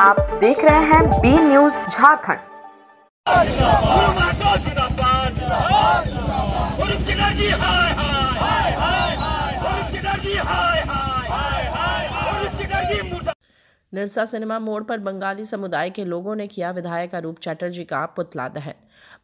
आप देख रहे हैं B news Jharkhand. Nirsa cinema मोड़ पर बंगाली समुदाय के लोगों ने किया विधायक अरूप चटर्जी का पुतला दहन।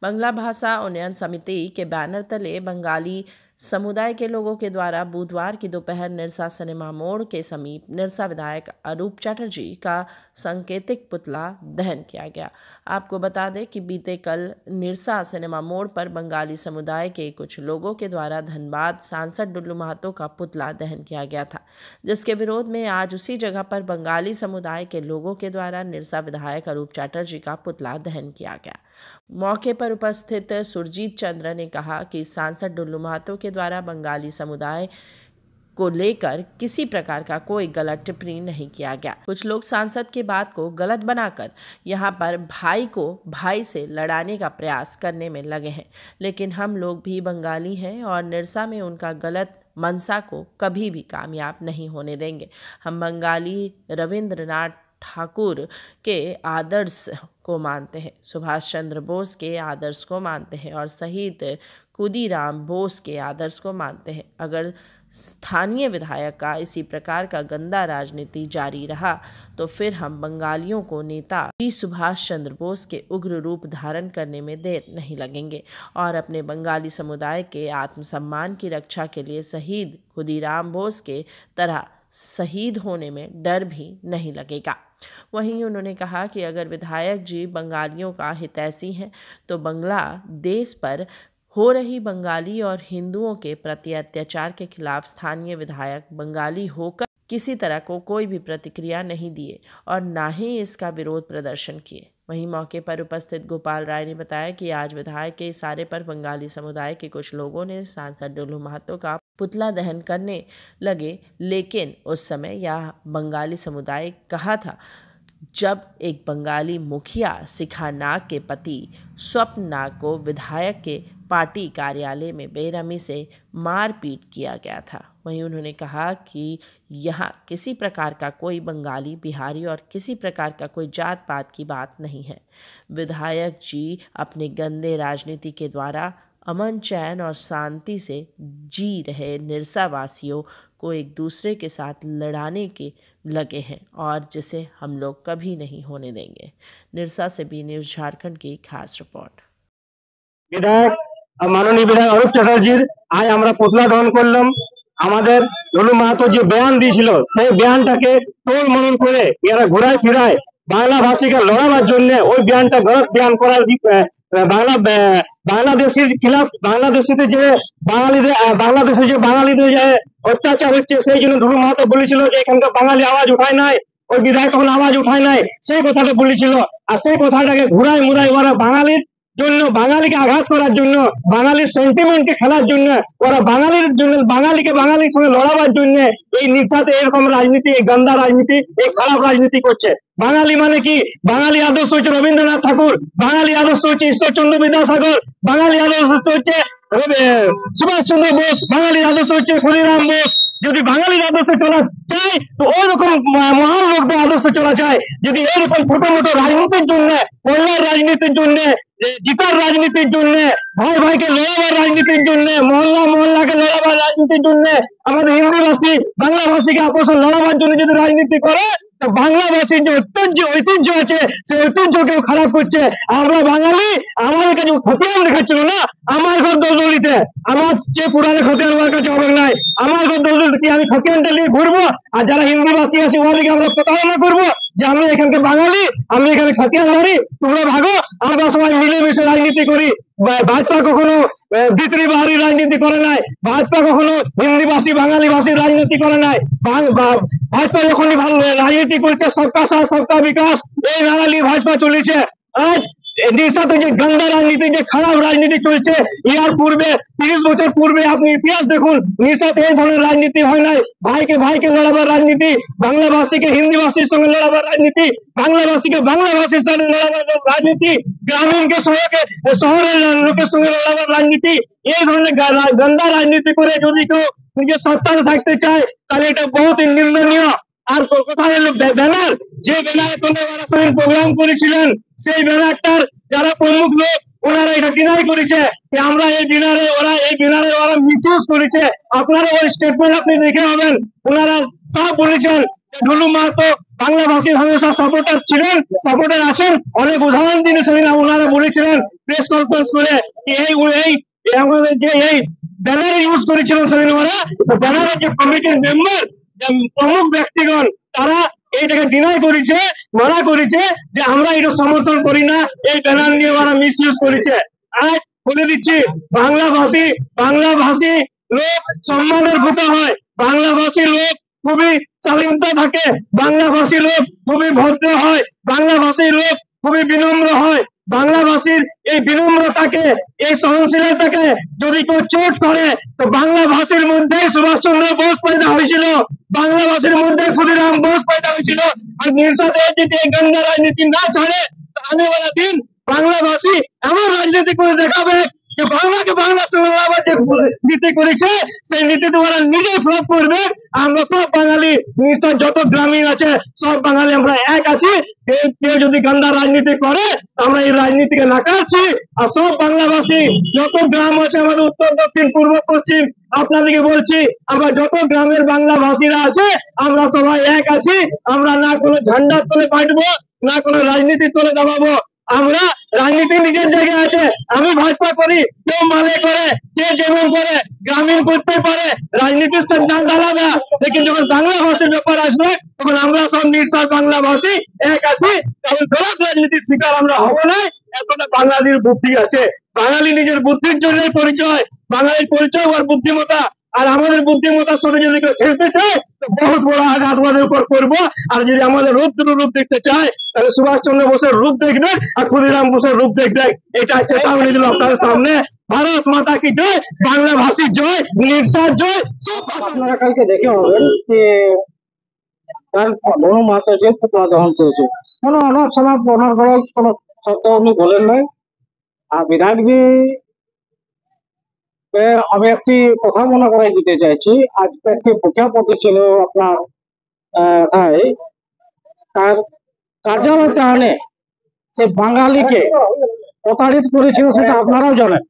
बंगला भाषा उन्नयन समिति के बैनर तले बंगाली समुदाय के लोगों के द्वारा बुधवार की दोपहर निरसा सिनेमा मोड़ के समीप निरसा विधायक अरूप चटर्जी का सांकेतिक पुतला दहन किया गया। आपको बता दें कि बीते कल निरसा सिनेमा मोड़ पर बंगाली समुदाय के कुछ लोगों के द्वारा धनबाद सांसद डुल्लू महतो का पुतला दहन किया गया था, जिसके विरोध में आज उसी जगह पर बंगाली समुदाय के लोगों के द्वारा निरसा विधायक अरूप चटर्जी का पुतला दहन किया गया। मौके पर उपस्थित सुरजीत चंद्र ने कहा कि सांसद डुल्लू महतो के द्वारा बंगाली समुदाय को लेकर किसी प्रकार का कोई गलत टिप्पणी नहीं किया गया। कुछ लोग सांसद की बात को गलत बनाकर यहां पर भाई को भाई से लड़ाने का प्रयास करने में लगे हैं, लेकिन हम लोग भी बंगाली हैं और निरसा में उनका गलत मंशा को कभी भी कामयाब नहीं होने देंगे। हम बंगाली रविंद्रनाथ ठाकुर के आदर्श को मानते हैं, सुभाष चंद्र बोस के आदर्श को मानते हैं और शहीद खुदीराम बोस के आदर्श को मानते हैं। अगर स्थानीय विधायक का इसी प्रकार का गंदा राजनीति जारी रहा तो फिर हम बंगालियों को नेता सुभाष चंद्र बोस के उग्र रूप धारण करने में देर नहीं लगेंगे और अपने बंगाली समुदाय के आत्मसम्मान की रक्षा के लिए शहीद खुदीराम बोस के तरह शहीद होने में डर भी नहीं लगेगा। वहीं उन्होंने कहा कि अगर विधायक जी बंगालियों का हितैषी हैं तो बांग्लादेश पर हो रही बंगाली और हिंदुओं के प्रति अत्याचार के खिलाफ स्थानीय विधायक बंगाली होकर किसी तरह को कोई भी प्रतिक्रिया नहीं दिए और ना ही इसका विरोध प्रदर्शन किए। वहीं मौके पर उपस्थित गोपाल राय ने बताया कि आज विधायक के इशारे पर बंगाली समुदाय के कुछ लोगों ने सांसद डुल्लू महतो का पुतला दहन करने लगे, लेकिन उस समय यह बंगाली समुदाय कहा था जब एक बंगाली मुखिया शिखा नाग के पति स्वप्न नाग को विधायक के पार्टी कार्यालय में बेरहमी से मारपीट किया गया था। वहीं उन्होंने कहा कि यहाँ किसी प्रकार का कोई बंगाली बिहारी और किसी प्रकार का कोई जात पात की बात नहीं है। विधायक जी अपने गंदे राजनीति के द्वारा अमन चैन और शांति से जी रहे निरसा वासियों को एक दूसरे के साथ लड़ाने के लगे हैं और जिसे हम लोग कभी नहीं होने देंगे। निरसा से बी न्यूज झारखंड की खास रिपोर्ट। विधायक माननीय विधायक अरूप चटर्जीर आज আমরা পুতলা দহন করলাম। আমাদের ডুল্লু মাহাতো যে বয়ান দিয়েছিল সেই বয়ানটাকে টোল মনন করে এরা ঘুরায় ফিরায় বাংলা ভাষীকে লড়াবার জন্য ওই বয়ানটা গলত বয়ান করার বাংলাদেশের খিলাফ বাংলাদেশিতে যে বাংলাদেশে যে বাঙালিদের যে অত্যাচার হচ্ছে সেই জন্য ডুল্লু মাহাতো বলেছিল যে এখানকার বাঙালি আওয়াজ উঠায় নাই, ওই বিধায়ক তখন আওয়াজ উঠায় নাই, সেই কথাটা বলেছিল। আর সেই কথাটাকে ঘুরায় মুড়ায় ওরা বাঙালির জন্য বাঙালিকে আঘাত করার জন্য বাঙালির সেন্টিমেন্টকে খেলার জন্য ওরা বাঙালির জন্য বাঙালিকে বাঙালির সঙ্গে লড়াবার জন্য এই নির্সাতে এরকম রাজনীতি, এই গন্দা রাজনীতি, এই খারাপ রাজনীতি করছে। বাঙালি মানে কি? বাঙালি আদর্শ হচ্ছে রবীন্দ্রনাথ ঠাকুর, বাঙালি আদর্শ হচ্ছে ঈশ্বরচন্দ্র বিদ্যাসাগর, বাঙালি আদর্শ হচ্ছে সুভাষ চন্দ্র বোস, বাঙালি আদর্শ হচ্ছে ক্ষুদিরাম বোস। যদি বাঙালির আদর্শে চলা চায় তো ওইরকম মহান লোকদের আদর্শে চলা চায়। যদি এরকম ছোট মোটো রাজনীতির জন্য, কল্যাণ রাজনীতির জন্য, জিতার রাজনীতির জন্য, ভাই ভাইকে লড়াবার রাজনীতির জন্য, মহল্লা মহল্লাকে লড়াবার রাজনীতির জন্য, আমাদের হিন্দিভাষী বাংলা ভাষীকে আপোষ লড়াবার জন্য যদি রাজনীতি করে তো বাংলাভাষীর যে ঐতিহ্য আছে সেই ঐতিহ্যকেও খারাপ করছে। আমরা বাঙালি, আমাদের কাছে খতিয়ান দেখাচ্ছিল না আমার ঘর দশদলিতে, আমার যে পুরানো খতিয়ান আমার কাছে হবে নাই, আমার ঘর দশদলিতে কি আমি খতিয়ানটা নিয়ে ঘুরবো আর যারা হিন্দিভাষী আছে ওদেরকে আমরা প্রতারণা করবো যে আমি এখানকার বাঙালি, আমি এখানে খতিয়ান ধরি, তোমরা ভাগো, আমরা সবাই মিলেমিশে রাজনীতি করি। ভাজপা কখনো ভিতরি বাহারি রাজনীতি করে নাই, ভাজপা কখনো হিন্দিভাষী বাঙালি ভাষীর রাজনীতি করে নাই। ভাজপা যখনই ভালো রাজনীতি করছে সবকা সাথ সবকা বিকাশ এই নারা নিয়ে ভাজপা চলেছে। আজ নিরসাতে যে গন্দা রাজনীতি, যে খারাপ রাজনীতি চলছে, ইয়ার পূর্বে 30 বছর পূর্বে আপনি ইতিহাস দেখুন, নিরসাতে এই ধরনের রাজনীতি হয় নাই। ভাইকে ভাইকে লড়াবার রাজনীতি, বাংলা ভাষীকে হিন্দি ভাষীর সঙ্গে লড়াবার রাজনীতি, বাংলা ভাষীকে বাংলা ভাষীর সঙ্গে লড়াবার রাজনীতি, গ্রামীণকে শহরের লোকের সঙ্গে লড়াবার রাজনীতি, এই ধরনের গন্দা রাজনীতি করে যদি কেউ নিজের সত্তাতে থাকতে চায় তাহলে এটা বহুত নিন্দনীয়। আর কোথায় হলো ব্যানার, যে ব্যানারে তোলে ওরা সেদিন প্রোগ্রাম করেছিলেন, সেই ব্যানারটার যারা প্রমুখ লোক ওনারা এটা ডিনাই করেছে যে আমরা এই ব্যানারে ওরা মিসইউজ করেছে। আপনারা ওই স্টেটমেন্ট আপনি দেখে হবেন, ওনারা সব বলেছেন ঢুলু মাহাতো বাংলা ভাষীর হামেশা সাপোর্টার ছিলেন, সাপোর্টার আছেন। অনেক উদাহরণ দিনে সেদিন ওনারা বলেছিলেন প্রেস কনফারেন্স করে আমাদের যে এই ব্যানারে ইউজ করেছিলেন সেদিন ওরা, ব্যানারের যে কমিটির মেম্বার প্রমুখ ব্যক্তিগণ তারা এইটাকে ডিনাই করেছে, মানা করেছে যে আমরা এটা সমর্থন করি না, এই ব্যানার নিয়ে ওরা মিস ইউজ করেছে। আজ বলে দিচ্ছি বাংলা ভাষী লোক সম্মানের ভূত হয়, বাংলা ভাষী লোক খুবই শালীনতা থাকে, বাংলা ভাষী লোক খুবই ভদ্র হয়, বাংলা ভাষী লোক খুবই বিনম্র হয়। বাংলা ভাষীর এই বিনম্রতাকে, এই সহনশীলতাকে যদি কেউ চোট করে, তো বাংলা ভাষীর মধ্যে সুভাষচন্দ্র বোস পয়দা হয়েছিল, বাংলা ভাষীর মধ্যে ক্ষুদিরাম বোস পয়দা হয়েছিল। আর নির্সাদে যদি এই গঙ্গা রাজনীতি না ছাড়ে, তো আনেওয়ালা দিন বাংলা ভাষী এমন রাজনীতি করে দেখাবে যে বাংলাকে বাংলা আবার যে নীতি করেছে সেই নীতিতে ওরা নিজে ফ্লপ করবে। আমরা সব বাঙালি নির্সাদ যত গ্রামীণ আছে সব বাঙালি আমরা এক আছি। কেউ যদি গন্ডা রাজনীতি করে আমরা এই রাজনীতিকে নাকারছি। আর সব বাংলাভাষী যত গ্রাম আছে আমাদের উত্তর দক্ষিণ পূর্ব পশ্চিম, আপনাদেরকে বলছি আমরা যত গ্রামের বাংলা ভাষীরা আছে আমরা সবাই এক আছি। আমরা না কোনো ঝান্ডার তলে বাঁটবো, না কোনো রাজনীতির তলে দাবাবো। আমরা রাজনীতি নিজের জায়গায় আছে, আমি ভাজপা করি, কেউ মালে করে, কে যেমন করে, গ্রামীণ করতে পারে, রাজনীতির সিদ্ধান্ত আলাদা। লেকিন যখন বাংলা ভাষার ব্যাপার আসবে তখন আমরা সব নির্সার বাংলা ভাষী এক আছি। কারণ গলত রাজনীতির শিকার আমরা হবো না। এতটা বাঙালির বুদ্ধি আছে, বাঙালি নিজের বুদ্ধির জন্যই পরিচয়, বাঙালির পরিচয় ওর বুদ্ধিমত্তা। আর আমাদের বুদ্ধিমত্তার সাথে যদি কেউ খেলতে চায় তো বহুত বড় আঘাত আমাদের উপর করবো। আর যদি আমাদের রূপ দেখতে চায় তাহলে সুভাষচন্দ্র বোসের রূপ দেখবে আর ক্ষুদিরাম বোসের রূপ দেখবে। এটা চেতাবনী দিল আপনাদের সামনে। ভারত মাতা কি জয়, বাংলা ভাষী জয়, নির্সাদ জয়। সব আপনারা কালকে দেখে হবেন যে ধনু মাহাতো যে পুতলা দহন করেছে, কোনো অনার সমাজ অনার করার কোনো শব্দ উনি বলেন নাই। আর বিধায়কজি আমি একটি কথা মনে করাই দিতে চাইছি। আজকে একটি প্রখ্যাপতি ছিল আপনার তার কার্যালয়তে আনে সে বাঙালিকে প্রতারিত করেছিল, সেটা আপনারাও জানেন।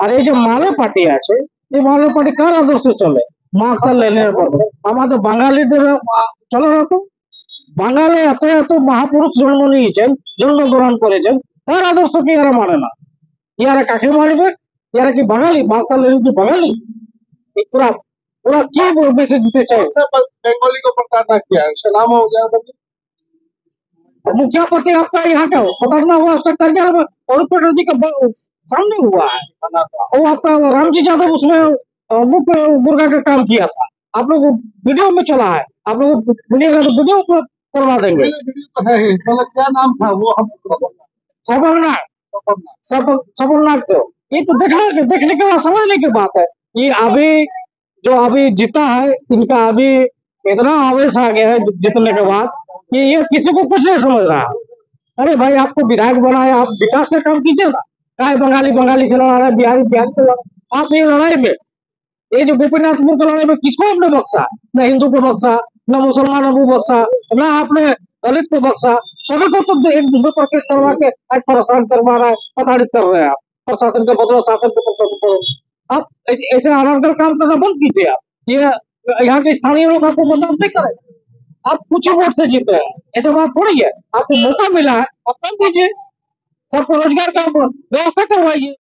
আর এই যে মালে পার্টি আছে, এই মালে পার্টি কার আদর্শে চলে? মার্শাল লেনের পথে। আমাদের বাঙালিদের চলে না তো। বাঙালি এত এত মহাপুরুষ জন্ম নিয়েছেন, জন্মগ্রহণ করেছেন, তার আদর্শ কি এরা মানে না? ইয়ারা কাকে মারবে? ইয়ারা কি বাঙালি? মার্শাল লেন কি বাঙালি? पूरा पूरा क्या मैसेज देते चाहिए? बंगाली को पकड़ना क्या है, उसका नाम हो गया मुखिया पति आपका यहाँ का पकड़ना हुआ, उसका कर्जा और जी का सामने हुआ है। वो आपका रामजी यादव उसमें मुख्य मुर्गा का काम किया था, आप लोग वीडियो में चला है, आप लोग मिलेगा तो वीडियो करवा देंगे। मतलब क्या नाम था वो? हम सबलनाथ, सबलनाथ। तो ये तो देखने के बाद समझने की बात है। ये अभी जीता है, इनका अभी इतना आवेश आ गया है जीतने के बाद कि ये किसी को कुछ नहीं समझ रहा है। अरे भाई, आपको विधायक बनाया, आप विकास का काम कीजिए ना। क्या बंगाली से लड़ा रहा है, बिहारी से लड़ा? आप ये लड़ाई में, ये जो गोपीनाथपुर की लड़ाई में किसको आपने बख्शा? न हिंदू को बख्शा, न मुसलमानों को बख्शा, न आपने दलित को बख्शा। सभी को तो एक दूसरे पर केस करवा के आज परेशान करवा रहा है, प्रताड़ित कर रहे हैं आप। प्रशासन का बदलो, शासन को बदलो। आप ऐसे अनर्गल काम करना बंद कीजिए। आप ये यहाँ के स्थानीय लोग आपको बदनाम नहीं करें। आप कुछ वोट से जीते हैं, ऐसा बात थोड़ी है। आपको मौका मिला है, आप काम कीजिए, सबको रोजगार का व्यवस्था करवाइए।